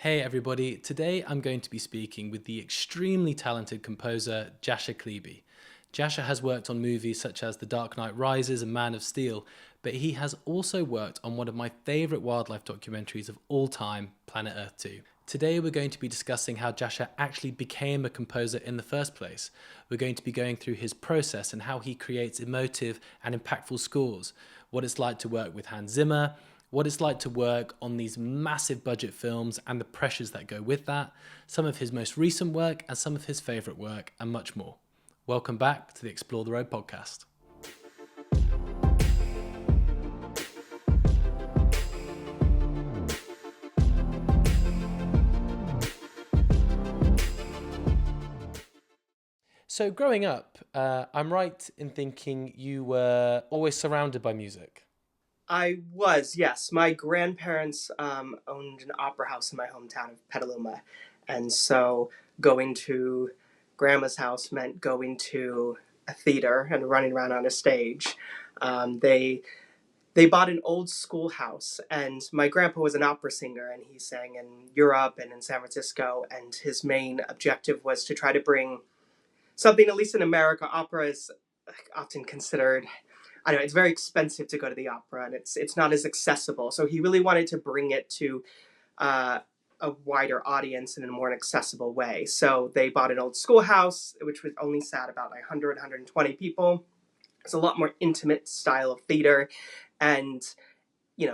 Hey everybody, today I'm going to be speaking with the extremely talented composer Jasha Klebe. Jasha has worked on movies such as The Dark Knight Rises and Man of Steel, but he has also worked on one of my favourite wildlife documentaries of all time, Planet Earth 2. Today we're going to be discussing how Jasha actually became a composer in the first place. We're going to be going through his process and how he creates emotive and impactful scores, what it's like to work with Hans Zimmer, what it's like to work on these massive budget films and the pressures that go with that, some of his most recent work and some of his favourite work, and much more. Welcome back to the Explore the Road podcast. So growing up, I'm right in thinking you were always surrounded by music. I was, yes. My grandparents owned an opera house in my hometown of Petaluma. And so going to grandma's house meant going to a theater and running around on a stage. They bought an old schoolhouse, and my grandpa was an opera singer, and he sang in Europe and in San Francisco. And his main objective was to try to bring something, at least in America, opera is often considered, I don't know, it's very expensive to go to the opera, and it's not as accessible. So he really wanted to bring it to uh, a wider audience in a more accessible way. So they bought an old schoolhouse, which was only sat about like 100, 120 people. It's a lot more intimate style of theater, and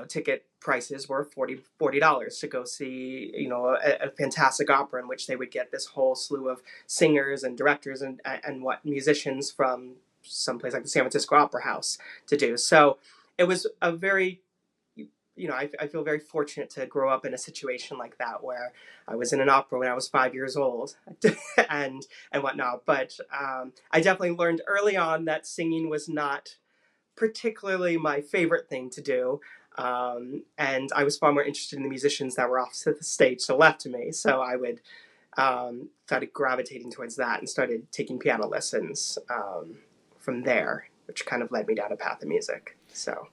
ticket prices were $40 to go see a fantastic opera in which they would get this whole slew of singers and directors and what musicians from someplace like the San Francisco Opera House to do. So it was a very I feel very fortunate to grow up in a situation like that where I was in an opera when I was 5 years old and whatnot. But I definitely learned early on that singing was not particularly my favorite thing to do. And I was far more interested in the musicians that were off to the stage to the left of me. So I would started gravitating towards that and started taking piano lessons from there, which kind of led me down a path of music. So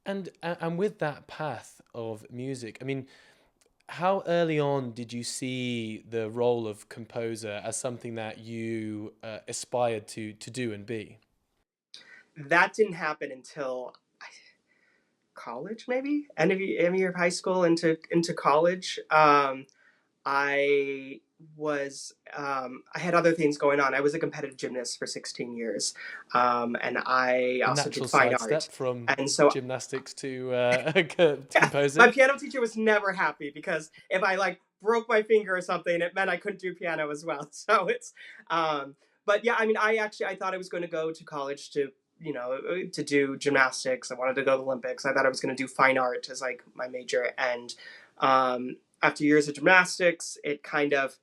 And with that path of music, I mean, how early on did you see the role of composer as something that you aspired to do and be? that didn't happen until college, maybe end of year of high school into college. I I had other things going on. I was a competitive gymnast for 16 years, and I A also did natural fine art. sidestep from And so gymnastics to yeah, my composing. piano teacher was never happy because if I like broke my finger or something, it meant I couldn't do piano as well. So um, but yeah, I mean, I thought I was going to go to college to do gymnastics. I wanted to go to the Olympics. I thought I was going to do fine art as like my major. And after years of gymnastics, it kind of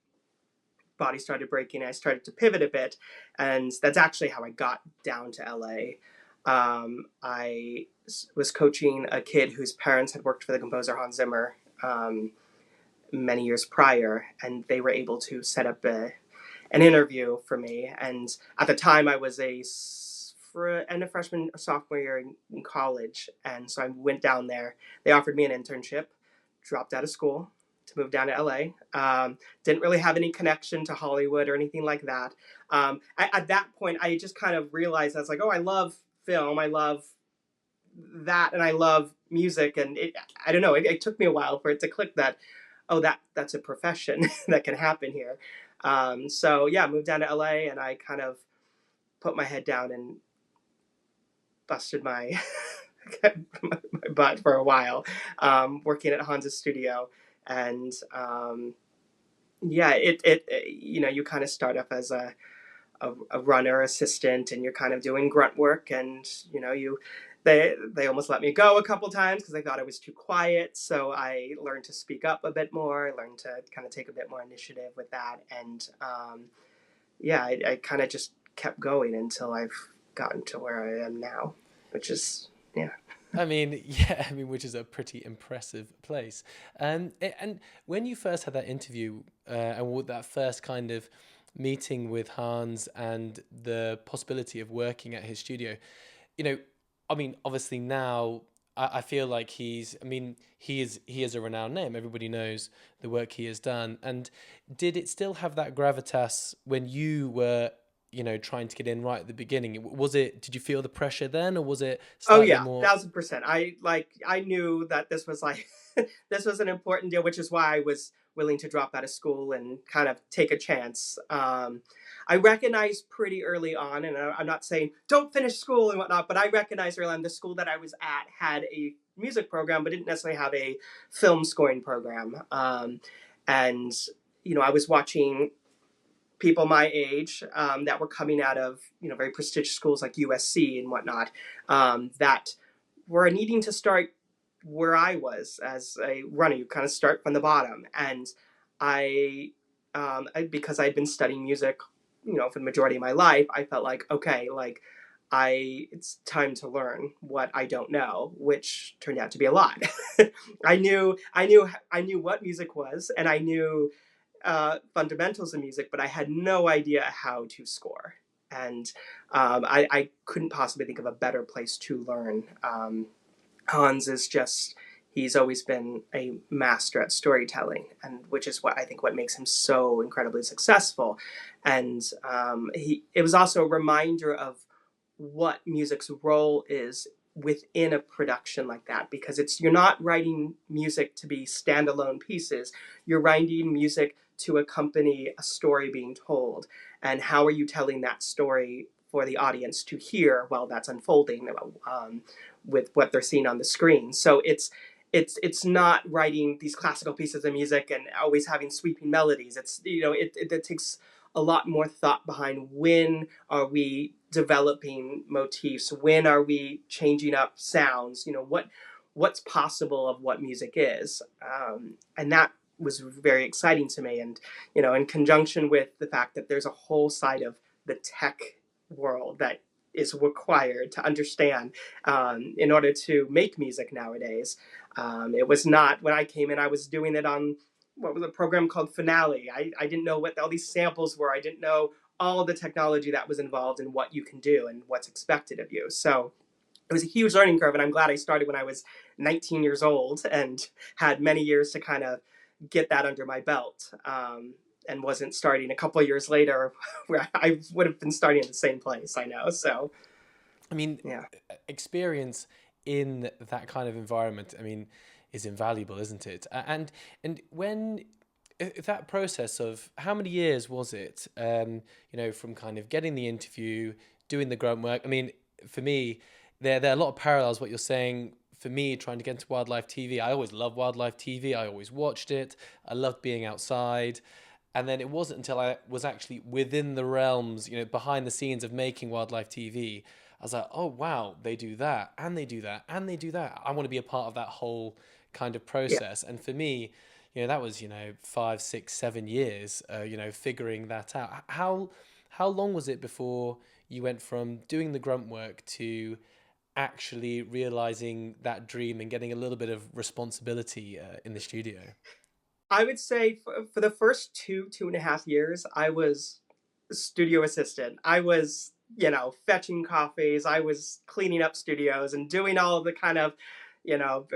body started breaking. I started to pivot a bit, and that's actually how I got down to LA. I was coaching a kid whose parents had worked for the composer Hans Zimmer many years prior, and they were able to set up an interview for me. And at the time, I was end of freshman or sophomore year in college, and so I went down there. They offered me an internship, dropped out of school to move down to LA. Didn't really have any connection to Hollywood or anything like that. At that point, I just kind of realized I was like, oh, I love film, I love that, and I love music. And I don't know, it took me a while for it to click that, oh, that's a profession that can happen here. So yeah, moved down to LA, and I kind of put my head down and busted my my butt for a while, working at Hans's studio. And yeah, it you kind of start up as a runner assistant, and you're kind of doing grunt work, and they almost let me go a couple times because they thought I was too quiet. So I learned to speak up a bit more. I learned to kind of take a bit more initiative with that. And yeah, I kind of just kept going until I've gotten to where I am now, which is, yeah. I mean, yeah, I mean, which is a pretty impressive place. And when you first had that interview and with that first kind of meeting with Hans and the possibility of working at his studio, you know, I mean, obviously now I feel like I mean, he is a renowned name. Everybody knows the work he has done. And did it still have that gravitas when you were, trying to get in right at the beginning? Did you feel the pressure then, or was it Oh slightly yeah, more? 1000%. I knew that this was like this was an important deal, which is why I was willing to drop out of school and kind of take a chance. I recognized pretty early on, and I'm not saying don't finish school and whatnot, but I recognized early on the school that I was at had a music program, but didn't necessarily have a film scoring program. And I was watching people my age that were coming out of very prestigious schools like USC and whatnot, that were needing to start where I was as a runner. You kind of start from the bottom, and because I'd been studying music, for the majority of my life, I felt like okay, like it's time to learn what I don't know, which turned out to be a lot. I knew what music was, and I knew fundamentals of music, but I had no idea how to score. And I couldn't possibly think of a better place to learn. Hans is just, he's always been a master at storytelling, and which is what I think what makes him so incredibly successful. And it was also a reminder of what music's role is within a production like that, because you're not writing music to be standalone pieces. You're writing music to accompany a story being told, and how are you telling that story for the audience to hear while that's unfolding, with what they're seeing on the screen. So it's not writing these classical pieces of music and always having sweeping melodies. It takes a lot more thought behind when are we developing motifs, when are we changing up sounds, what's possible of what music is, and that was very exciting to me. And in conjunction with the fact that there's a whole side of the tech world that is required to understand in order to make music nowadays. It was not, when I came in, I was doing it on what was a program called Finale. I didn't know what all these samples were. I didn't know all the technology that was involved in what you can do and what's expected of you. So it was a huge learning curve, and I'm glad I started when I was 19 years old and had many years to kind of get that under my belt, and wasn't starting a couple of years later where I would have been starting in the same place. I know. So I mean, yeah. experience in that kind of environment, I mean, is invaluable, isn't it? And when that process of how many years was it? From kind of getting the interview, doing the grunt work. I mean, for me, there are a lot of parallels. What you're saying for me, trying to get into wildlife TV. I always loved wildlife TV. I always watched it. I loved being outside. And then it wasn't until I was actually within the realms, behind the scenes of making wildlife TV, I was like, oh wow, they do that, and they do that, and they do that. I want to be a part of that whole kind of Yeah. process. And for me, that was 5, 6, 7 years, figuring that out. How long was it before you went from doing the grunt work to actually realizing that dream and getting a little bit of responsibility in the studio? I would say for the first 2.5 years, I was a studio assistant. I was, fetching coffees. I was cleaning up studios and doing all of the kind of, you know,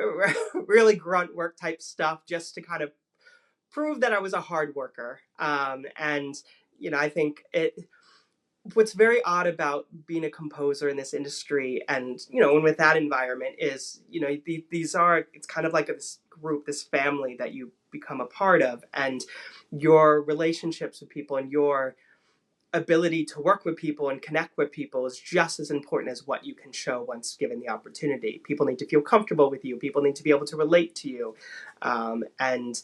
really grunt work type stuff just to kind of prove that I was a hard worker. And, I think what's very odd about being a composer in this industry, and and with that environment, is it's kind of like this group, this family that you become a part of, and your relationships with people and your ability to work with people and connect with people is just as important as what you can show once given the opportunity. People need to feel comfortable with you. People need to be able to relate to you, and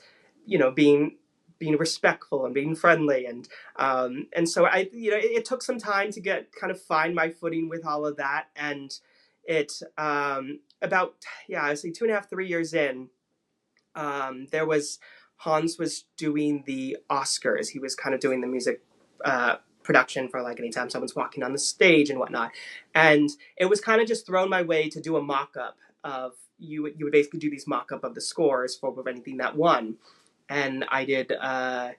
being respectful and being friendly. And so it took some time to get kind of find my footing with all of that. And it about, yeah, I say 2.5 3 years in, there was Hans was doing the Oscars. He was kind of doing the music production for like anytime someone's walking on the stage and whatnot. And it was kind of just thrown my way to do a mock-up of, you would basically do these mock-up of the scores for anything that won. And I did, what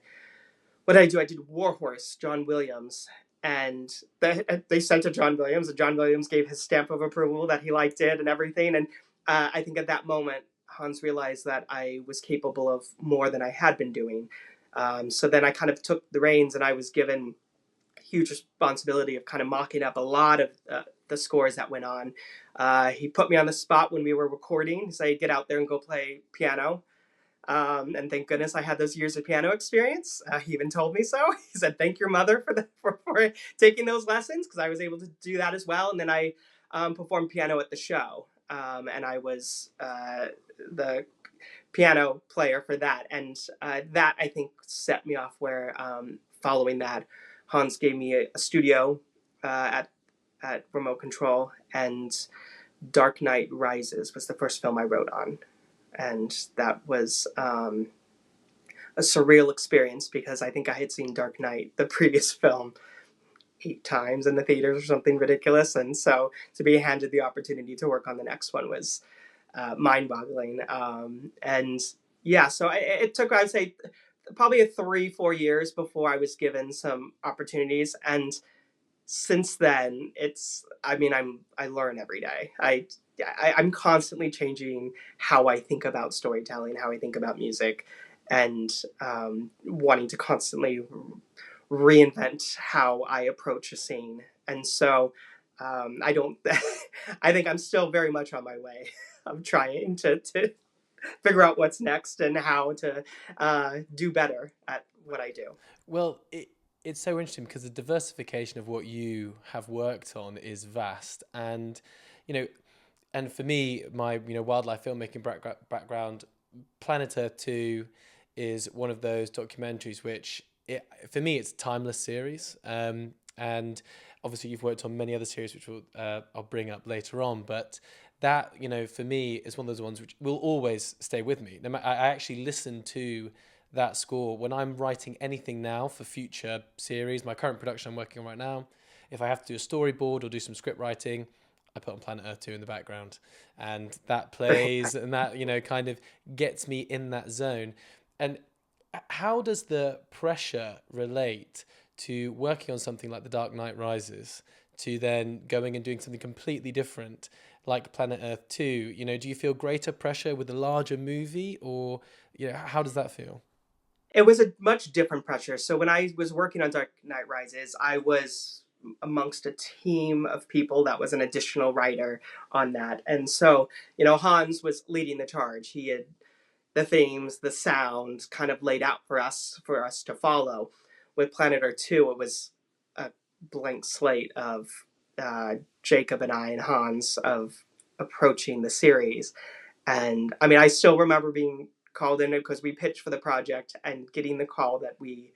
did I do? I did Warhorse, John Williams. And they sent to John Williams, and John Williams gave his stamp of approval that he liked it and everything. And I think at that moment, Hans realized that I was capable of more than I had been doing. So then I kind of took the reins, and I was given huge responsibility of kind of mocking up a lot of the scores that went on. He put me on the spot when we were recording. He said, "Get out there and go play piano." And thank goodness I had those years of piano experience. He even told me so. He said, "Thank your mother for taking those lessons," because I was able to do that as well. And then I performed piano at the show, and I was the piano player for that. And that, I think, set me off where, following that, Hans gave me a studio at Remote Control, and Dark Knight Rises was the first film I wrote on. And that was a surreal experience, because I think I had seen Dark Knight, the previous film, 8 times in the theaters or something ridiculous. And so to be handed the opportunity to work on the next one was mind-boggling. And yeah, so it took, I'd say, probably 3-4 years before I was given some opportunities. And since then, I learn every day. I'm constantly changing how I think about storytelling, how I think about music, and wanting to constantly reinvent how I approach a scene. And so I don't. I think I'm still very much on my way. I'm trying to figure out what's next and how to do better at what I do. Well, it's so interesting because the diversification of what you have worked on is vast, and you know, and for me, my wildlife filmmaking background, Planet Earth 2 is one of those documentaries which, for me, it's a timeless series. And obviously you've worked on many other series which I'll bring up later on, but that, for me, is one of those ones which will always stay with me. I actually listen to that score when I'm writing anything now for future series. My current production I'm working on right now, if I have to do a storyboard or do some script writing, I put on Planet Earth 2 in the background, and that plays, and that kind of gets me in that zone. And how does the pressure relate to working on something like The Dark Knight Rises, to then going and doing something completely different like Planet Earth 2? Do you feel greater pressure with the larger movie, or how does that feel? It was a much different pressure. So when I was working on Dark Knight Rises, I was amongst a team of people that was an additional writer on that. And so, Hans was leading the charge. He had the themes, the sound kind of laid out for us to follow. With Planet Earth 2, it was a blank slate of Jacob and I and Hans of approaching the series. And I still remember being called in because we pitched for the project and getting the call that we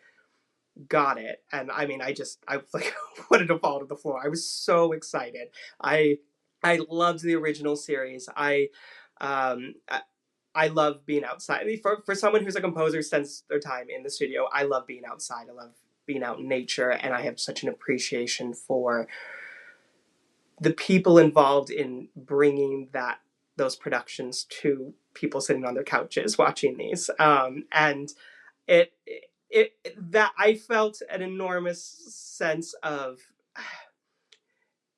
got it. And I was like, wanted to fall to the floor. I was so excited. I loved the original series. Um, I love being outside. For someone who's a composer who spends their time in the studio, I love being outside. I love being out in nature, and I have such an appreciation for the people involved in bringing those productions to people sitting on their couches watching these. And it, that I felt an enormous sense of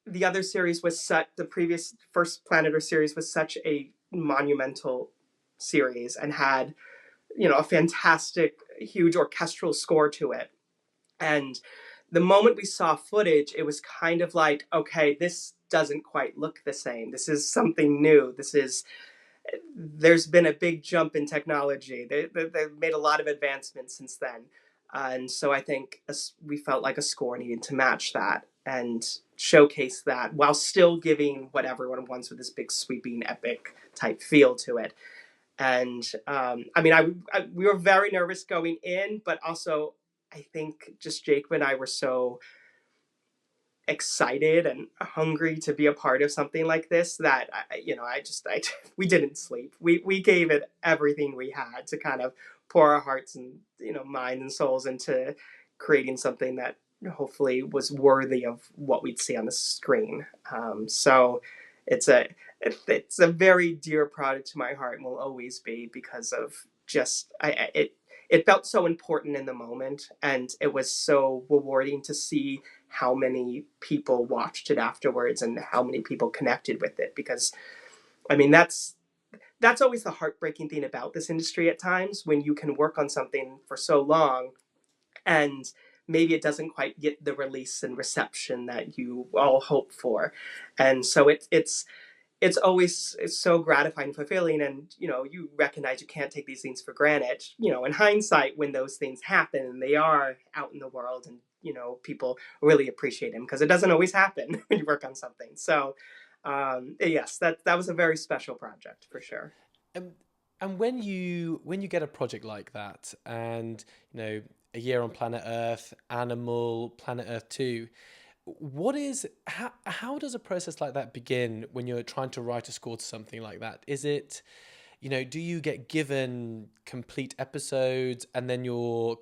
the other series was the previous first Planet Earth series was such a monumental series and had a fantastic huge orchestral score to it. And the moment we saw footage, it was kind of like, okay, this doesn't quite look the same. This is something new. There's been a big jump in technology. They've made a lot of advancements since then. And so I think we felt like a score needed to match that and showcase that while still giving what everyone wants with this big sweeping epic type feel to it. And we were very nervous going in, but also I think just Jacob and I were so excited and hungry to be a part of something like this that we didn't sleep. We gave it everything we had to kind of pour our hearts and minds and souls into creating something that hopefully was worthy of what we'd see on the screen. So it's a very dear product to my heart and will always be because of just it felt so important in the moment, and it was so rewarding to see how many people watched it afterwards and how many people connected with it, because I mean, that's always the heartbreaking thing about this industry at times, when you can work on something for so long and maybe it doesn't quite get the release and reception that you all hope for. And so it's always, it's so gratifying and fulfilling, and you recognize you can't take these things for granted, in hindsight, when those things happen and they are out in the world, and people really appreciate them, because it doesn't always happen when you work on something. So yes, that was a very special project for sure. And when you get a project like that, and a year on planet Earth, Animal, Planet Earth 2, how does a process like that begin when you're trying to write a score to something like that? Is it, do you get given complete episodes and then you're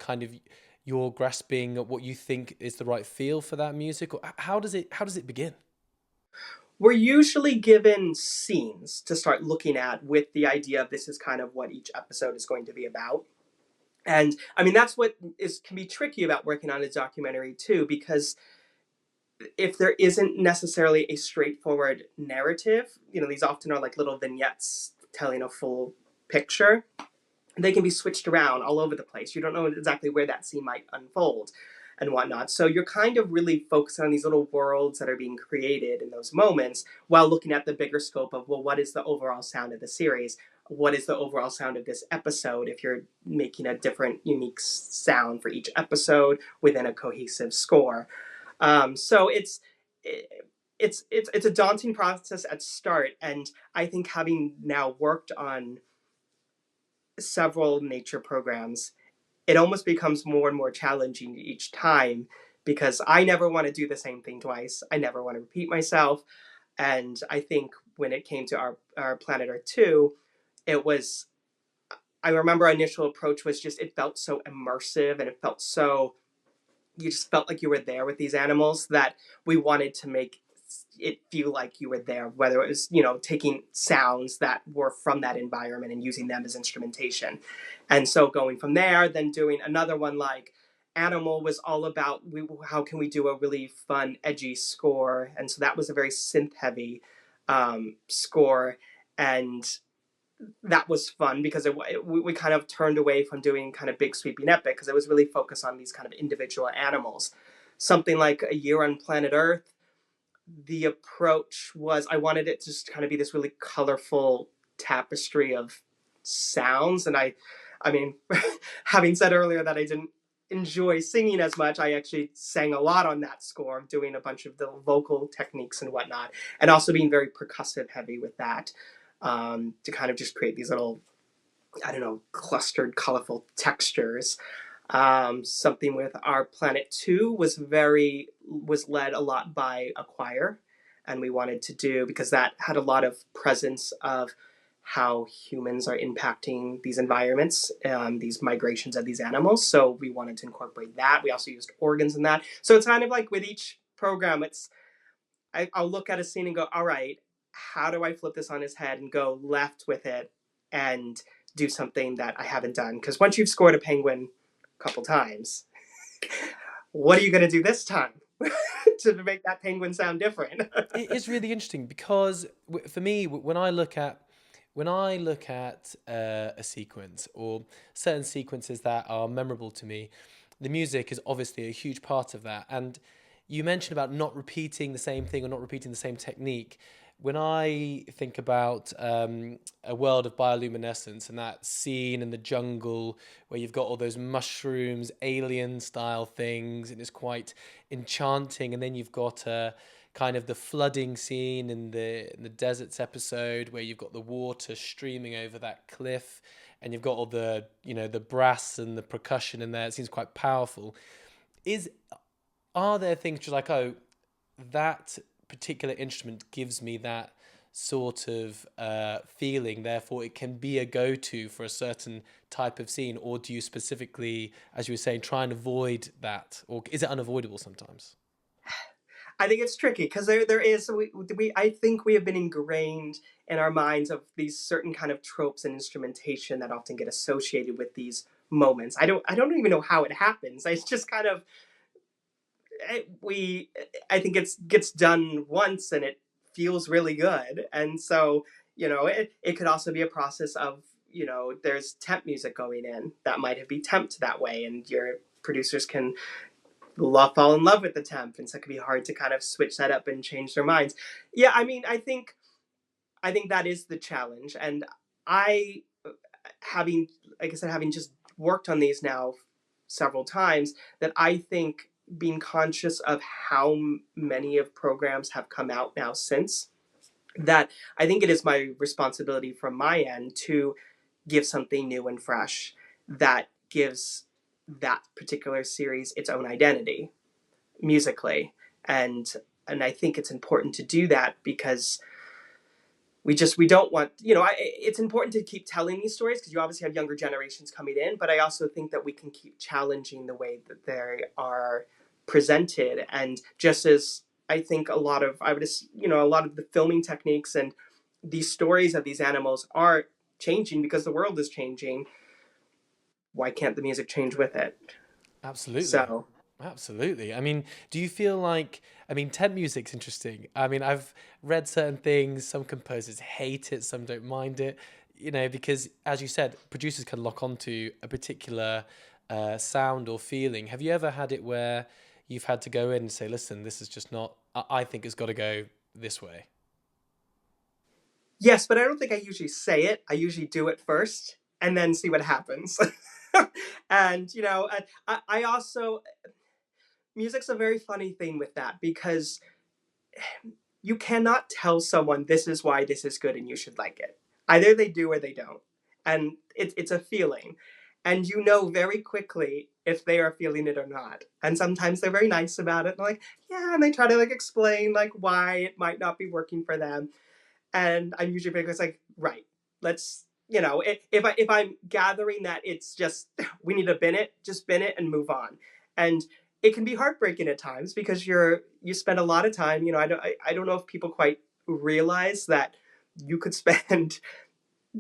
grasping at what you think is the right feel for that music, or how does it begin? We're usually given scenes to start looking at, with the idea of this is kind of what each episode is going to be about. And I mean, that's what is can be tricky about working on a documentary too, because if there isn't necessarily a straightforward narrative, these often are like little vignettes telling a full picture. They can be switched around all over the place. You don't know exactly where that scene might unfold and whatnot. So you're kind of really focused on these little worlds that are being created in those moments, while looking at the bigger scope of, well, what is the overall sound of the series? What is the overall sound of this episode, if you're making a different, unique sound for each episode within a cohesive score? So it's a daunting process at start, and I think, having now worked on several nature programs, it almost becomes more and more challenging each time, because I never want to do the same thing twice. I never want to repeat myself. And I think when it came to our Planet Earth 2, it was, I remember our initial approach was just, it felt so immersive, and it felt so, you just felt like you were there with these animals, that we wanted to make it feel like you were there, whether it was, taking sounds that were from that environment and using them as instrumentation. And so going from there, then doing another one like Animal was all about, how can we do a really fun, edgy score. And so that was a very synth heavy score. And that was fun, because we kind of turned away from doing kind of big sweeping epic, because it was really focused on these kind of individual animals. Something like A Year on Planet Earth, the approach was, I wanted it to just kind of be this really colorful tapestry of sounds. And I mean, having said earlier that I didn't enjoy singing as much, I actually sang a lot on that score, doing a bunch of the vocal techniques and whatnot, and also being very percussive heavy with that, to kind of just create these little, I don't know, clustered, colorful textures. Something with Our Planet 2 was led a lot by a choir, and we wanted to do, because that had a lot of presence of how humans are impacting these environments, these migrations of these animals. So we wanted to incorporate that. We also used organs in that. So it's kind of like with each program, I'll look at a scene and go, all right, how do I flip this on his head and go left with it and do something that I haven't done? Because once you've scored a penguin a couple times, what are you going to do this time to make that penguin sound different? It is really interesting because for me, when I look at a sequence or certain sequences that are memorable to me, the music is obviously a huge part of that. And you mentioned about not repeating the same thing or not repeating the same technique. When I think about a world of bioluminescence and that scene in the jungle where you've got all those mushrooms, alien style things, and it's quite enchanting, and then you've got kind of the flooding scene in the deserts episode where you've got the water streaming over that cliff, and you've got all the brass and the percussion in there. It seems quite powerful. Is Are there things you're like, oh, that particular instrument gives me that sort of feeling, therefore it can be a go-to for a certain type of scene? Or do you specifically, as you were saying, try and avoid that? Or is it unavoidable sometimes? I think it's tricky, because there is, I think we have been ingrained in our minds of these certain kind of tropes and instrumentation that often get associated with these moments. I don't even know how it happens. It's just kind of, we I think it gets done once and it feels really good. And so It could also be a process of, there's temp music going in that might be temped that way, and your producers can fall in love with the temp, and so it can be hard to kind of switch that up and change their minds. Yeah, I mean, I think that is the challenge, and I having like I said, having just worked on these now several times, that I think being conscious of how many of programs have come out now since that, I think it is my responsibility from my end to give something new and fresh that gives that particular series its own identity musically. And I think it's important to do that because we don't want, it's important to keep telling these stories because you obviously have younger generations coming in, but I also think that we can keep challenging the way that they are presented. And just as I think a lot of the filming techniques and these stories of these animals are changing because the world is changing, why can't the music change with it? Absolutely. So Absolutely. I mean, do you feel like, I mean, temp music's interesting. I mean, I've read certain things, some composers hate it, some don't mind it, because as you said, producers can lock onto a particular sound or feeling. Have you ever had it where you've had to go in and say, listen, this is just not, I think it's got to go this way? yes, but I don't think I usually say it. I usually do it first and then see what happens. And I also, music's a very funny thing with that because you cannot tell someone this is why this is good and you should like it. Either they do or they don't. And it's a feeling. And you know very quickly if they are feeling it or not. And sometimes they're very nice about it. They're like, yeah, and they try to like explain like why it might not be working for them. And I'm usually very it's like, right, let's, if I'm gathering that it's just we need to bin it, just bin it and move on. And it can be heartbreaking at times because you spend a lot of time. I don't know if people quite realize that you could spend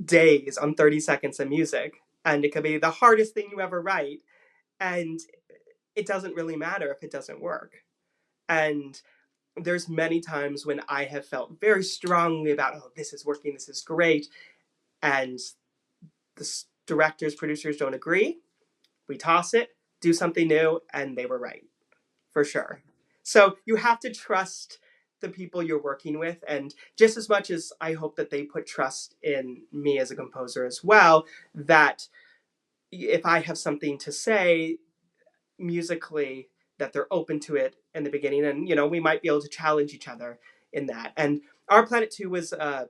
days on 30 seconds of music, and it could be the hardest thing you ever write, and it doesn't really matter if it doesn't work. And there's many times when I have felt very strongly about, oh, this is working, this is great, and the directors, producers don't agree. We toss it, do something new, and they were right for sure. So you have to trust the people you're working with, and just as much as I hope that they put trust in me as a composer as well, that if I have something to say musically, that they're open to it in the beginning, and we might be able to challenge each other in that. And Our Planet 2 was a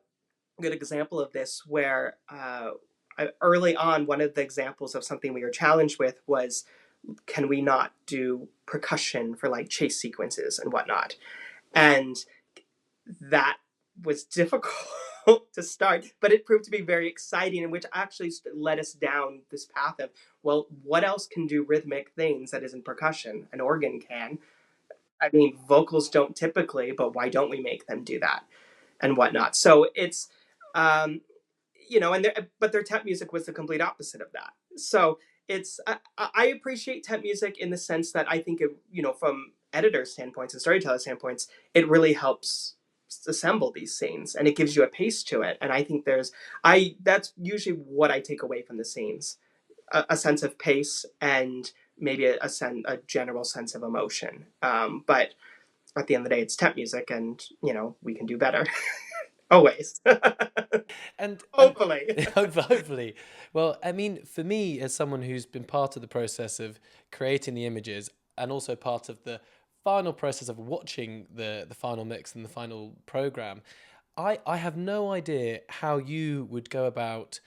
good example of this, where early on, one of the examples of something we were challenged with was, can we not do percussion for like chase sequences and whatnot? And that was difficult to start, but it proved to be very exciting, and which actually led us down this path of, well, what else can do rhythmic things that isn't percussion? An organ can. I mean, vocals don't typically, but why don't we make them do that and whatnot? So it's, um, but their temp music was the complete opposite of that. So I appreciate temp music in the sense that I think it, from editor standpoints and storyteller standpoints, it really helps assemble these scenes and it gives you a pace to it. And I think that's usually what I take away from the scenes, a sense of pace and maybe a general sense of emotion. But at the end of the day, it's temp music, and we can do better always. And Hopefully. hopefully, well, I mean, for me, as someone who's been part of the process of creating the images and also part of the final process of watching the final mix and the final program, I have no idea how you would go about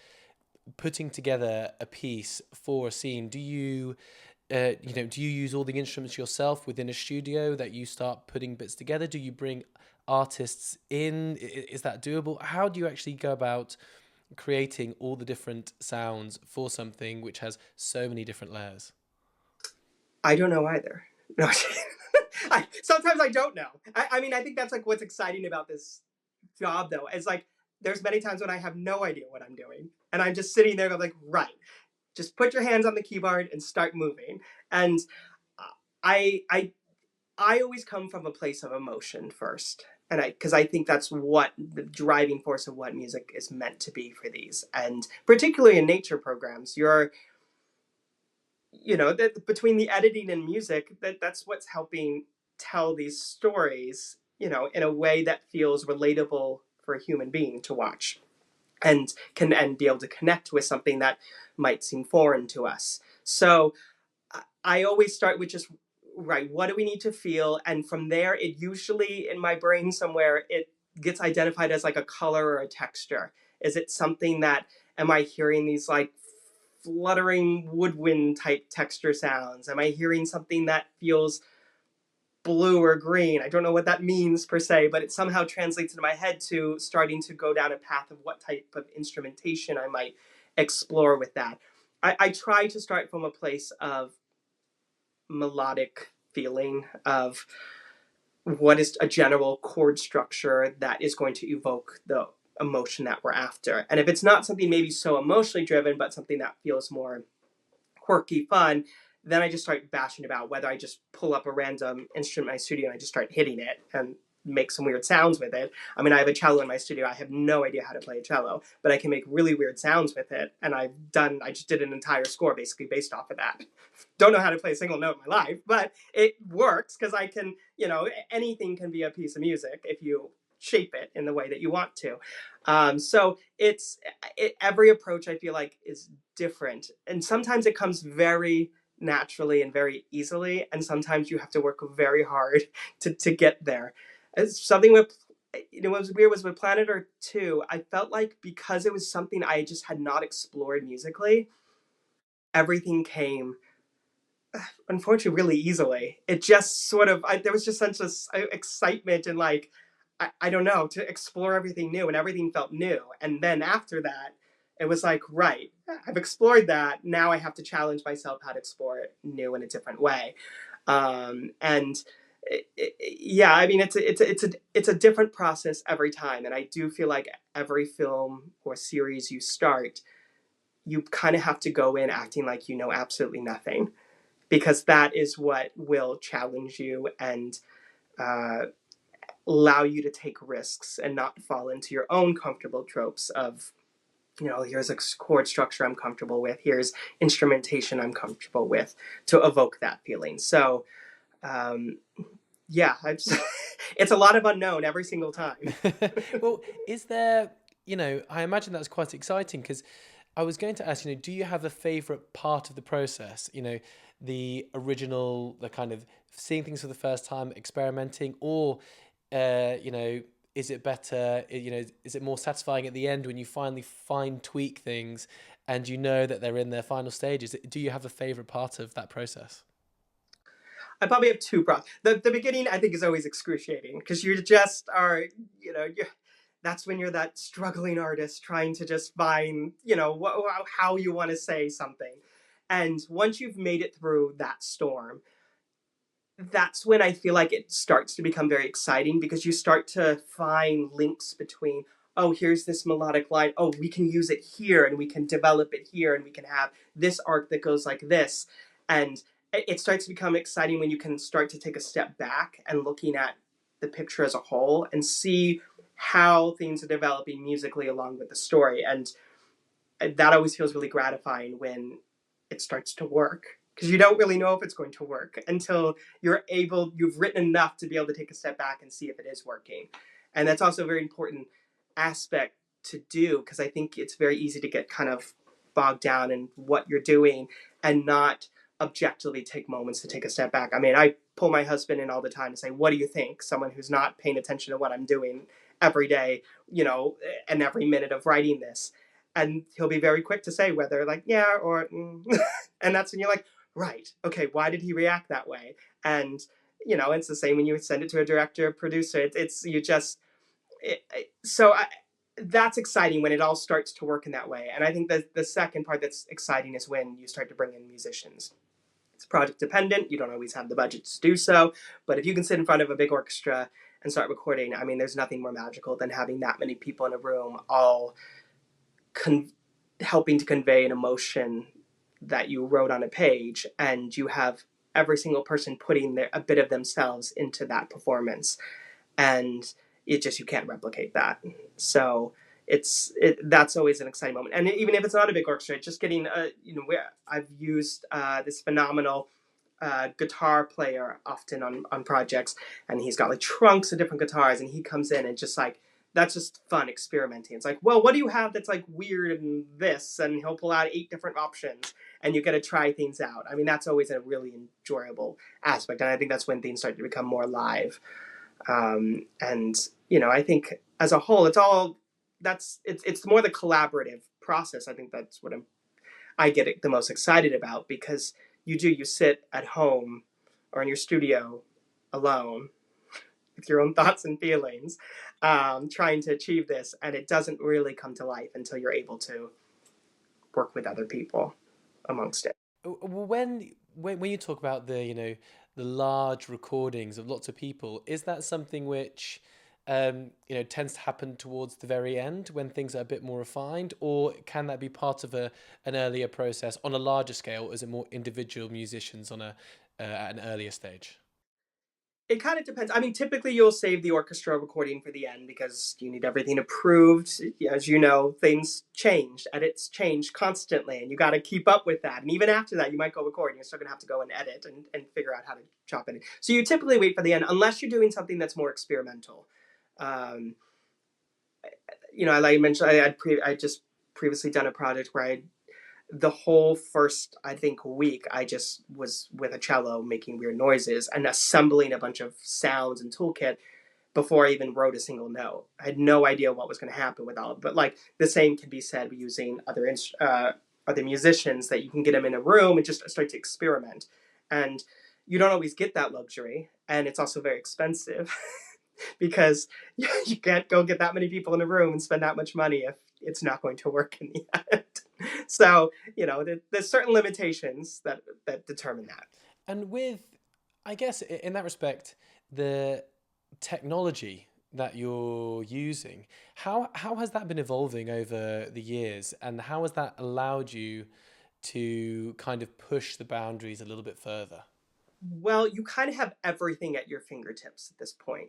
putting together a piece for a scene. Do you use all the instruments yourself within a studio that you start putting bits together? Do you bring artists in? Is that doable? How do you actually go about creating all the different sounds for something which has so many different layers? I don't know either. No, sometimes I don't know. I mean, I think that's like what's exciting about this job, though. Is like there's many times when I have no idea what I'm doing, and I'm just sitting there, I'm like, right, just put your hands on the keyboard and start moving. And I I I always come from a place of emotion first, And because I think that's what the driving force of what music is meant to be for these, and particularly in nature programs, you're, between the editing and music, that's what's helping tell these stories, in a way that feels relatable for a human being to watch, and be able to connect with something that might seem foreign to us. So I always start with just, right, what do we need to feel? And from there, it usually in my brain somewhere, it gets identified as like a color or a texture. Is it something that, am I hearing these like fluttering woodwind type texture sounds? Am I hearing something that feels blue or green? I don't know what that means per se, but it somehow translates into my head to starting to go down a path of what type of instrumentation I might explore with that. I try to start from a place of melodic feeling, of what is a general chord structure that is going to evoke the emotion that we're after. And if it's not something maybe so emotionally driven, but something that feels more quirky fun, then I just start bashing about, whether I just pull up a random instrument in my studio and I just start hitting it and make some weird sounds with it. I mean, I have a cello in my studio. I have no idea how to play a cello, but I can make really weird sounds with it. And I just did an entire score basically based off of that. Don't know how to play a single note in my life, but it works because I can, anything can be a piece of music if you shape it in the way that you want to. So every approach I feel like is different, and sometimes it comes very naturally and very easily, and sometimes you have to work very hard to get there. It's something with, what was weird was with Planet Earth 2, I felt like because it was something I just had not explored musically, everything came unfortunately really easily. It just sort of, there was just such a excitement and like, I don't know, to explore everything new, and everything felt new. And then after that, it was like, right, I've explored that. Now I have to challenge myself how to explore it new in a different way. And yeah, I mean, it's a different process every time. And I do feel like every film or series you start, you kind of have to go in acting like you know absolutely nothing, because that is what will challenge you and uh, allow you to take risks and not fall into your own comfortable tropes of, here's a chord structure I'm comfortable with, here's instrumentation I'm comfortable with, to evoke that feeling. So um, yeah, it's a lot of unknown every single time. Well, is there, I imagine that's quite exciting, because I was going to ask, do you have a favorite part of the process? The original, the kind of seeing things for the first time, experimenting, or, is it better, is it more satisfying at the end when you finally fine tweak things and you know that they're in their final stages? Do you have a favorite part of that process? I probably have two problems. The beginning, I think, is always excruciating because you just are, you that's when you're that struggling artist trying to just find, how you want to say something. And once you've made it through that storm, that's when I feel like it starts to become very exciting, because you start to find links between, oh, here's this melodic line. Oh, we can use it here and we can develop it here and we can have this arc that goes like this. And it starts to become exciting when you can start to take a step back and looking at the picture as a whole and see how things are developing musically along with the story. And that always feels really gratifying when it starts to work, because you don't really know if it's going to work until you've written enough to be able to take a step back and see if it is working. And that's also a very important aspect to do, because I think it's very easy to get kind of bogged down in what you're doing and not objectively take moments to take a step back. I mean, I pull my husband in all the time to say, what do you think? Someone who's not paying attention to what I'm doing every day, and every minute of writing this. And he'll be very quick to say whether like, yeah, or and that's when you're like, right, okay, why did he react that way? And it's the same when you send it to a director, producer. It's you just so that's exciting when it all starts to work in that way. And I think that the second part that's exciting is when you start to bring in musicians. It's project dependent. You don't always have the budget to do so, but if you can sit in front of a big orchestra and start recording, I mean, there's nothing more magical than having that many people in a room all con- helping to convey an emotion that you wrote on a page, and you have every single person putting a bit of themselves into that performance. And you can't replicate that. So that's always an exciting moment. And even if it's not a big orchestra, just getting I've used this phenomenal guitar player often on projects, and he's got like trunks of different guitars, and he comes in and just like that's just fun experimenting. It's like, well, what do you have that's like weird and this, and he'll pull out 8 different options, and you get to try things out. I mean, that's always a really enjoyable aspect, and I think that's when things start to become more live. And I think as a whole, it's more the collaborative process. I think that's what I get the most excited about, because you sit at home or in your studio alone with your own thoughts and feelings, trying to achieve this, and it doesn't really come to life until you're able to work with other people amongst it. When you talk about the the large recordings of lots of people, is that something which tends to happen towards the very end when things are a bit more refined, or can that be part of an earlier process on a larger scale? Is it more individual musicians on a at an earlier stage? It kind of depends. I mean, typically you'll save the orchestra recording for the end because you need everything approved. As you know, things change, edits change constantly, and you got to keep up with that. And even after that, you might go record, and you're still going to have to go and edit and figure out how to chop it in. So you typically wait for the end, unless you're doing something that's more experimental. Um, like I mentioned, I just previously done a project where the whole first, I think, week, I just was with a cello making weird noises and assembling a bunch of sounds and toolkit before I even wrote a single note. I had no idea what was going to happen with all of it. But like the same can be said using other musicians, that you can get them in a room and just start to experiment. And you don't always get that luxury, and it's also very expensive because you can't go get that many people in a room and spend that much money if it's not going to work in the end. So there's certain limitations that determine that. And with, I guess, in that respect, the technology that you're using, how has that been evolving over the years, and how has that allowed you to kind of push the boundaries a little bit further? Well, you kind of have everything at your fingertips at this point.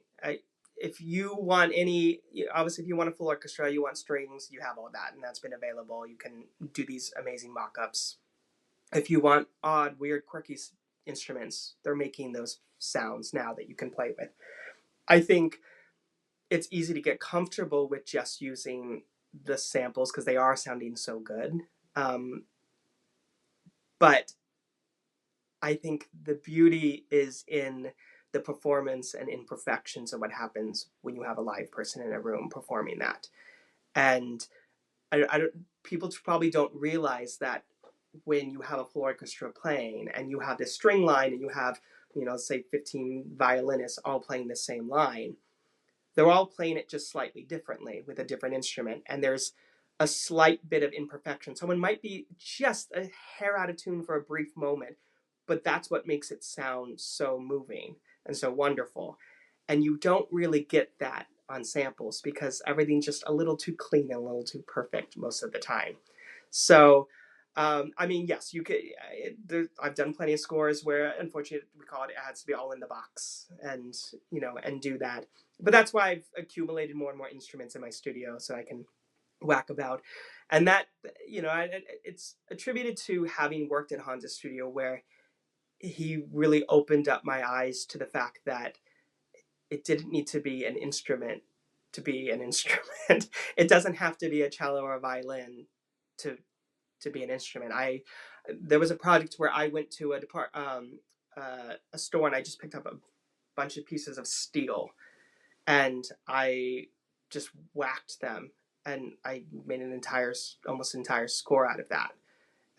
If you want obviously, if you want a full orchestra, you want strings, you have all that, and that's been available. You can do these amazing mock-ups. If you want odd, weird, quirky instruments, they're making those sounds now that you can play with. I think it's easy to get comfortable with just using the samples because they are sounding so good. But I think the beauty is in the performance and imperfections of what happens when you have a live person in a room performing that. And I don't, people probably don't realize that when you have a full orchestra playing and you have this string line and you have, say 15 violinists all playing the same line, they're all playing it just slightly differently with a different instrument. And there's a slight bit of imperfection. Someone might be just a hair out of tune for a brief moment, but that's what makes it sound so moving and so wonderful. And you don't really get that on samples because everything's just a little too clean and a little too perfect most of the time. So, I mean, yes, you could. I've done plenty of scores where, unfortunately, we call it has to be all in the box, and and do that. But that's why I've accumulated more and more instruments in my studio, so I can whack about. And that, it's attributed to having worked at Hans' studio, where he really opened up my eyes to the fact that it didn't need to be an instrument to be an instrument. It doesn't have to be a cello or a violin to be an instrument. There was a project where I went to a store, and I just picked up a bunch of pieces of steel, and I just whacked them, and I made almost entire score out of that.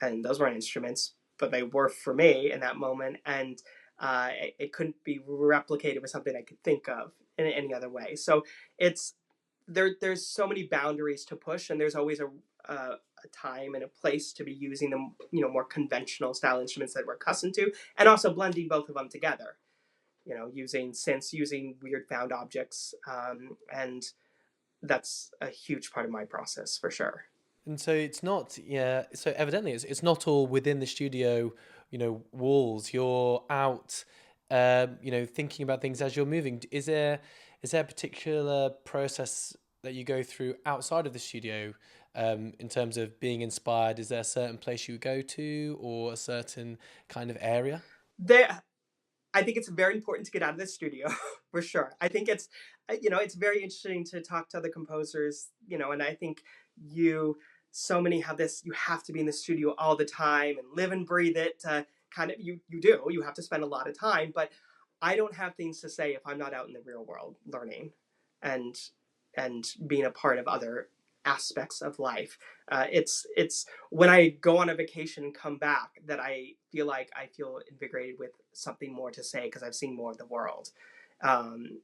And those weren't instruments, but they were for me in that moment, and it couldn't be replicated with something I could think of in any other way. So it's there's so many boundaries to push, and there's always a time and a place to be using the more conventional style instruments that we're accustomed to, and also blending both of them together. Using synths, using weird found objects, and that's a huge part of my process for sure. And so it's not, yeah. So evidently, it's not all within the studio, walls. You're out, thinking about things as you're moving. Is there Is there a particular process that you go through outside of the studio in terms of being inspired? Is there a certain place you go to or a certain kind of area? There, I think it's very important to get out of the studio for sure. I think it's, it's very interesting to talk to other composers, and I think you, so many have this, you have to be in the studio all the time and live and breathe it. Kind of, you have to spend a lot of time, but I don't have things to say if I'm not out in the real world learning and being a part of other aspects of life. It's when I go on a vacation and come back that I feel invigorated with something more to say because I've seen more of the world, and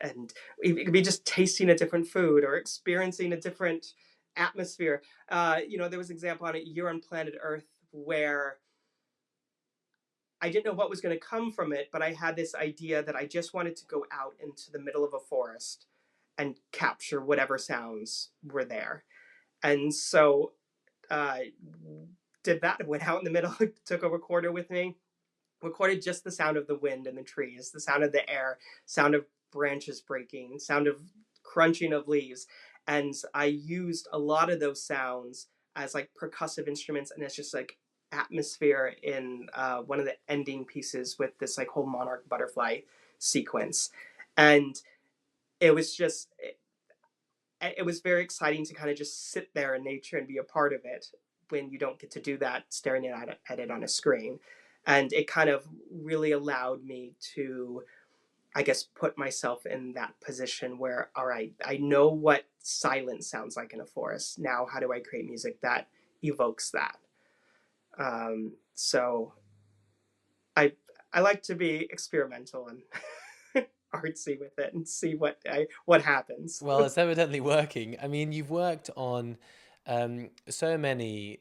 it could be just tasting a different food or experiencing a different atmosphere. There was an example on a year on planet Earth where I didn't know what was going to come from it, but I had this idea that I just wanted to go out into the middle of a forest and capture whatever sounds were there. And so uh, did that. Went out in the middle, took a recorder with me, recorded just the sound of the wind in the trees, the sound of the air, sound of branches breaking, sound of crunching of leaves. And I used a lot of those sounds as like percussive instruments and it's just like atmosphere in one of the ending pieces with this like whole monarch butterfly sequence. And it was just, it was very exciting to kind of just sit there in nature and be a part of it when you don't get to do that staring at it on a screen. And it kind of really allowed me to, I guess, put myself in that position where, all right, I know what silence sounds like in a forest. Now, how do I create music that evokes that? So I I like to be experimental and artsy with it and see what happens. Well, it's evidently working. I mean, you've worked on so many,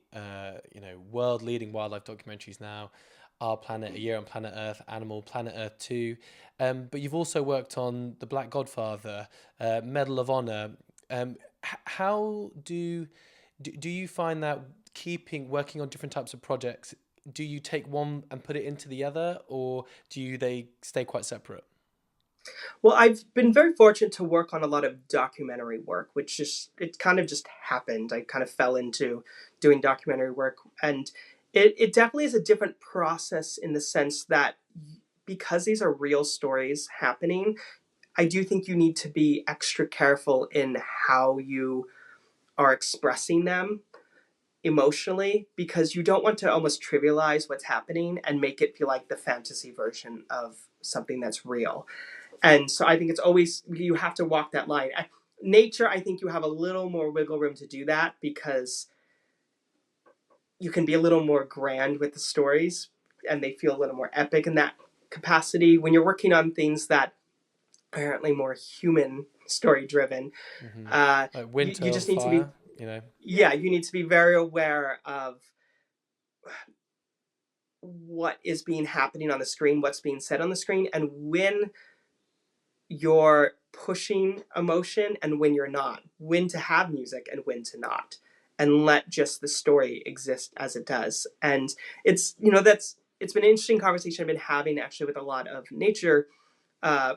world-leading wildlife documentaries now. Our Planet, A Year on Planet Earth, Animal, Planet Earth 2. But you've also worked on The Black Godfather, Medal of Honor. How do you find that working on different types of projects? Do you take one and put it into the other, or they stay quite separate? Well, I've been very fortunate to work on a lot of documentary work, which just it kind of just happened. I kind of fell into doing documentary work, and it definitely is a different process in the sense that because these are real stories happening, I do think you need to be extra careful in how you are expressing them emotionally because you don't want to almost trivialize what's happening and make it feel like the fantasy version of something that's real. And so I think it's always, you have to walk that line. Nature, I think you have a little more wiggle room to do that because you can be a little more grand with the stories and they feel a little more epic in that capacity. When you're working on things that are apparently more human story driven, Hmm. uh, Like you Winter on just need to be, Fire, you know. yeah, you need to be very aware of what is being happening on the screen, what's being said on the screen, and when you're pushing emotion and when you're not, when to have music and when to not, and let just the story exist as it does. And it's been an interesting conversation I've been having actually with a lot of nature uh,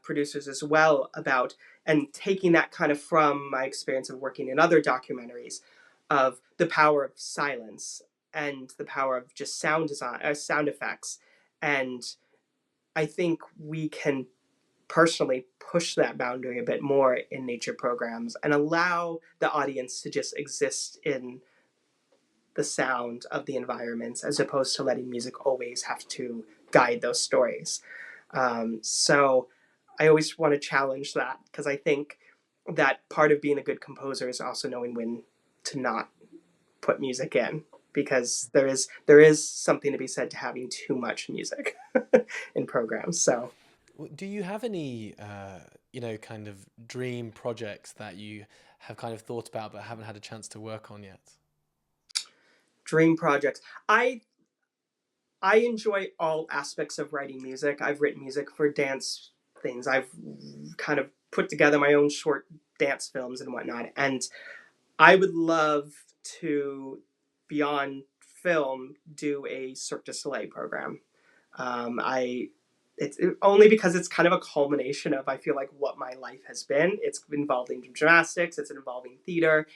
producers as well about and taking that kind of from my experience of working in other documentaries of the power of silence and the power of just sound design, sound effects, and I think we can personally push that boundary a bit more in nature programs and allow the audience to just exist in the sound of the environments as opposed to letting music always have to guide those stories. So I always want to challenge that because I think that part of being a good composer is also knowing when to not put music in because there is something to be said to having too much music in programs. So Do you have any, kind of dream projects that you have kind of thought about but haven't had a chance to work on yet? dream projects. I enjoy all aspects of writing music. I've written music for dance things. I've kind of put together my own short dance films and whatnot. And I would love to, beyond film, do a Cirque du Soleil program. I it's only because it's kind of a culmination of, I feel like, what my life has been. It's involving gymnastics, it's involving theater,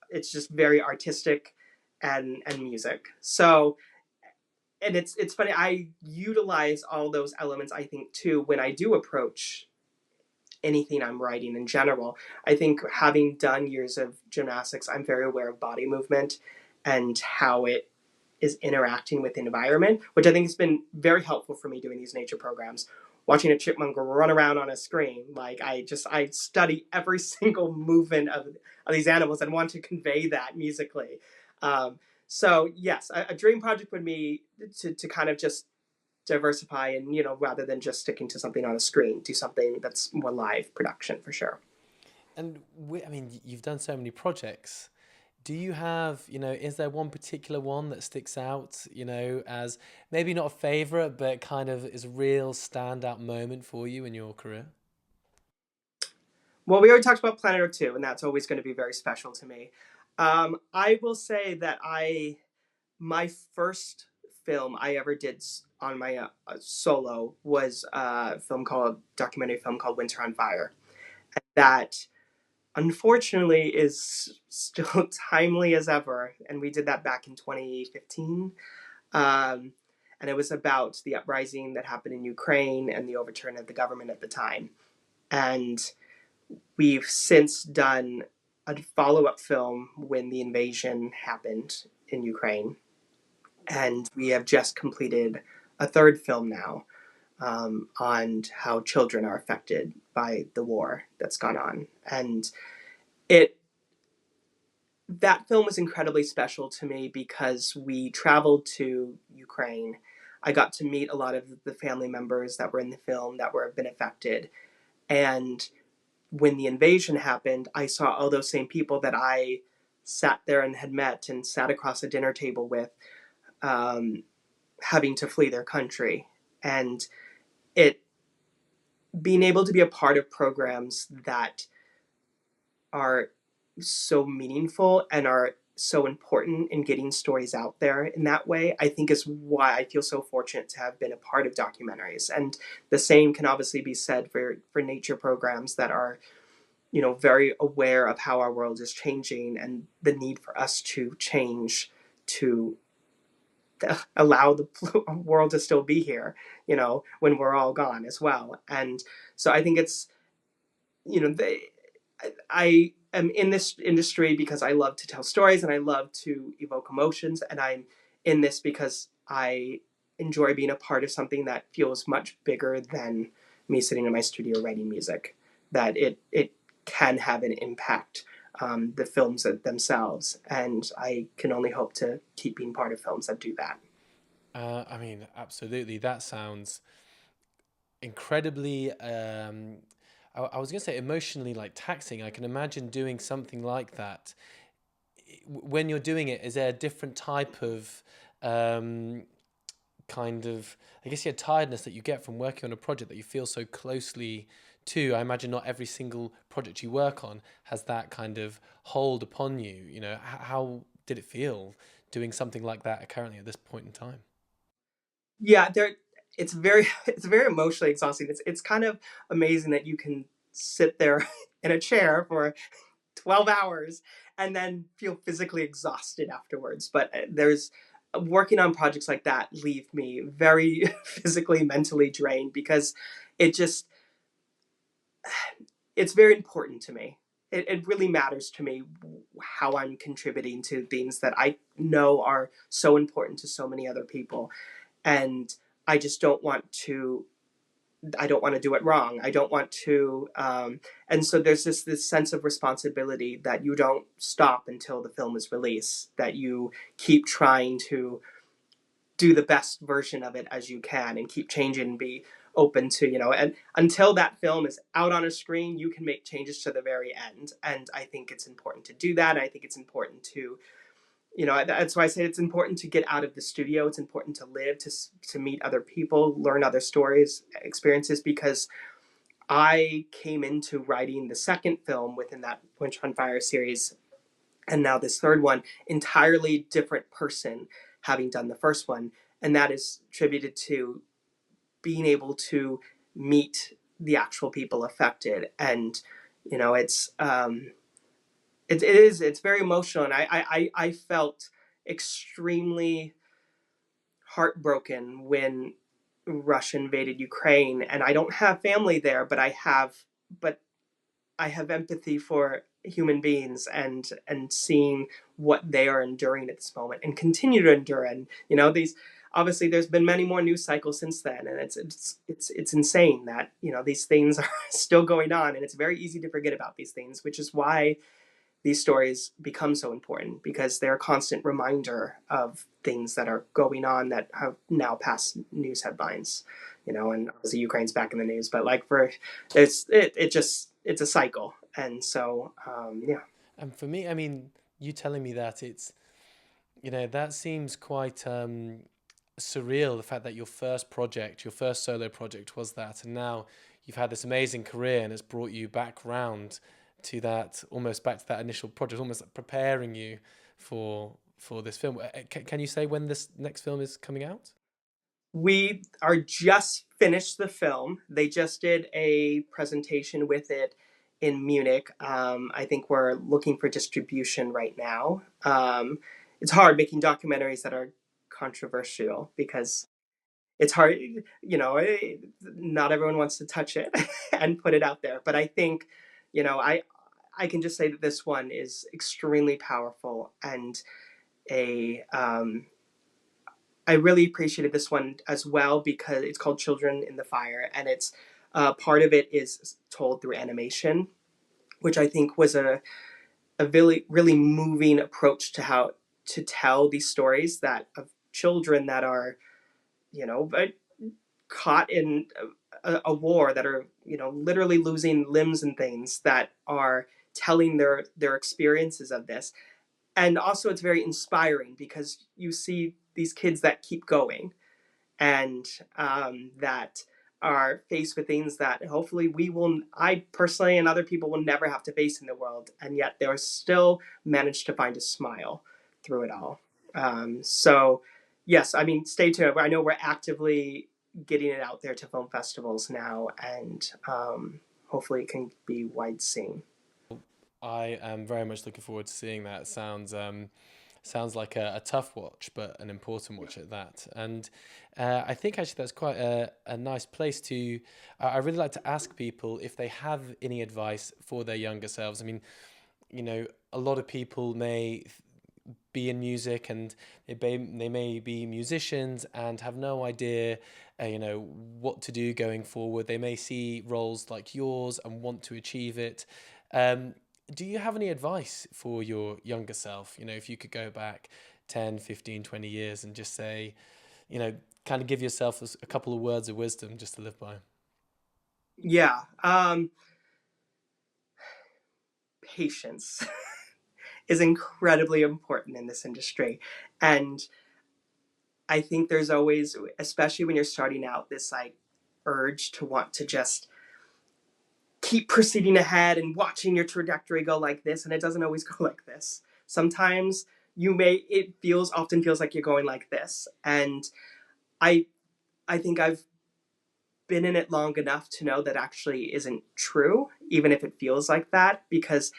it's just very artistic and music. So, and it's funny, I utilize all those elements, I think, too, when I do approach anything I'm writing in general. I think having done years of gymnastics, I'm very aware of body movement and how it is interacting with the environment, which I think has been very helpful for me doing these nature programs. Watching a chipmunk run around on a screen, like I study every single movement of these animals and want to convey that musically. Um, so yes, a dream project would be to kind of just diversify and, rather than just sticking to something on a screen, do something that's more live production for sure. And I mean, you've done so many projects. Do you have, is there one particular one that sticks out, as maybe not a favorite, but kind of is a real standout moment for you in your career? Well, we already talked about Planet Earth 2, and that's always going to be very special to me. I will say that my first film I ever did on my solo was a documentary film called Winter on Fire. That unfortunately is still timely as ever, and we did that back in 2015. Um, and it was about the uprising that happened in Ukraine and the overturn of the government at the time. And we've since done a follow up film when the invasion happened in Ukraine. And we have just completed a third film now, on how children are affected by the war that's gone on. And it that film was incredibly special to me because we traveled to Ukraine. I got to meet a lot of the family members that were in the film that were been affected. And when the invasion happened, I saw all those same people that I sat there and had met and sat across a dinner table with, um, having to flee their country. And it being able to be a part of programs that are so meaningful and are so important in getting stories out there in that way, I think is why I feel so fortunate to have been a part of documentaries. And the same can obviously be said for nature programs that are, very aware of how our world is changing and the need for us to change to allow the world to still be here, when we're all gone as well. And so I think it's, they, I am in this industry because I love to tell stories and I love to evoke emotions, and I'm in this because I enjoy being a part of something that feels much bigger than me sitting in my studio writing music. That it can have an impact, the films themselves, and I can only hope to keep being part of films that do that. I mean, absolutely. That sounds incredibly. I was going to say emotionally like taxing. I can imagine doing something like that. When you're doing it, is there a different type of um, kind of, I guess, yeah, tiredness that you get from working on a project that you feel so closely to? I imagine not every single project you work on has that kind of hold upon you. How did it feel doing something like that currently at this point in time? Yeah, it's very it's very emotionally exhausting. It's kind of amazing that you can sit there in a chair for 12 hours and then feel physically exhausted afterwards. But there's working on projects like that leave me very physically, mentally drained because it just, it's very important to me. It really matters to me how I'm contributing to things that I know are so important to so many other people. And I just don't want to I don't want to do it wrong. I don't want to, and so there's this sense of responsibility that you don't stop until the film is released. That you keep trying to do the best version of it as you can, and keep changing and be open to, and until that film is out on a screen, you can make changes to the very end. And I think it's important to do that. I think it's important to, that's why I say it's important to get out of the studio. It's important to live, to meet other people, learn other stories, experiences, because I came into writing the second film within that Winter on Fire series, and now this third one, entirely different person having done the first one. And that is attributed to being able to meet the actual people affected. And you know, it's very emotional, and I felt extremely heartbroken when Russia invaded Ukraine. And I don't have family there, but I have empathy for human beings, and seeing what they are enduring at this moment and continue to endure. And you know, these, obviously there's been many more news cycles since then, and it's insane that, you know, these things are still going on, and it's very easy to forget about these things, which is why these stories become so important, because they're a constant reminder of things that are going on that have now passed news headlines. You know, and obviously Ukraine's back in the news, but like for it just, it's a cycle. And so yeah. And for me, I mean, you telling me that, it's, you know, that seems quite surreal. The fact that your first project, your first solo project, was that, and now you've had this amazing career, and it's brought you back round to that, almost back to that initial project, almost like preparing you for this film. Can you say when this next film is coming out? We are just finished the film. They just did a presentation with it in Munich. I think we're looking for distribution right now. It's hard making documentaries that are controversial, because it's hard, you know, not everyone wants to touch it and put it out there. But I think, you know, I can just say that this one is extremely powerful, and a I really appreciated this one as well, because it's called Children in the Fire, and it's part of it is told through animation, which I think was a really moving approach to how to tell these stories, that of children that are, you know, caught in a war, that are, you know, literally losing limbs and things, that are telling their experiences of this. And also it's very inspiring, because you see these kids that keep going, and that are faced with things that hopefully we will, I personally and other people will never have to face in the world, and yet they're still managed to find a smile through it all. So yes, I mean, stay tuned. I know we're actively getting it out there to film festivals now, and hopefully it can be wide seen. I am very much looking forward to seeing that. Sounds like a tough watch, but an important watch at that. And I think actually that's quite a nice place to. I really like to ask people if they have any advice for their younger selves. I mean, you know, a lot of people may be in music, and they may be musicians and have no idea, you know, what to do going forward. They may see roles like yours and want to achieve it. Um, do you have any advice for your younger self? You know, if you could go back 10, 15, 20 years and just say, you know, kind of give yourself a couple of words of wisdom just to live by. Yeah, patience is incredibly important in this industry. And I think there's always, especially when you're starting out, this like urge to want to just keep proceeding ahead and watching your trajectory go like this. And it doesn't always go like this. Sometimes often feels like you're going like this. And I, I think I've been in it long enough to know that actually isn't true, even if it feels like that, because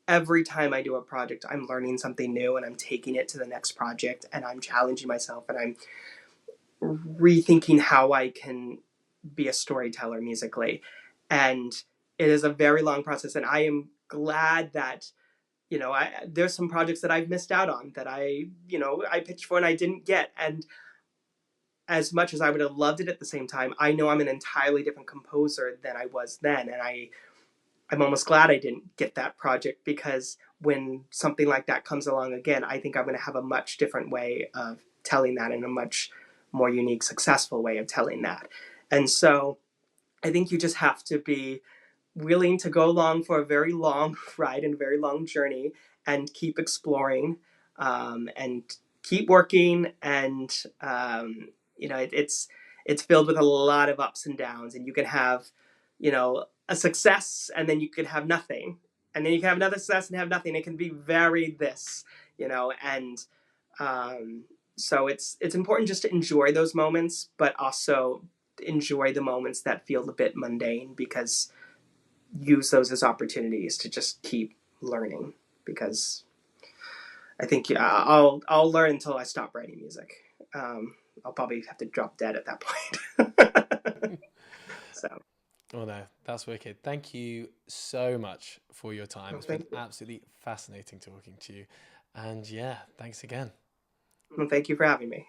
every time I do a project, I'm learning something new, and I'm taking it to the next project, and I'm challenging myself, and I'm rethinking how I can be a storyteller musically. And it is a very long process, and I am glad that, you know, there's some projects that I've missed out on, that I pitched for and I didn't get. And as much as I would have loved it at the same time, I know I'm an entirely different composer than I was then, and I'm almost glad I didn't get that project, because when something like that comes along again, I think I'm going to have a much different way of telling that, and a much more unique, successful way of telling that. And so I think you just have to be willing to go along for a very long ride and a very long journey, and keep exploring, and keep working. And you know, it's filled with a lot of ups and downs, and you can have, you know, a success, and then you could have nothing, and then you can have another success and have nothing. It can be very this, you know. And um, so it's important just to enjoy those moments, but also enjoy the moments that feel a bit mundane, because use those as opportunities to just keep learning, because I think, yeah, I'll learn until I stop writing music. I'll probably have to drop dead at that point. So, Oh no, that's wicked. Thank you so much for your time. well, It's been thank you. absolutely fascinating talking to you. And yeah, thanks again. Well, thank you for having me.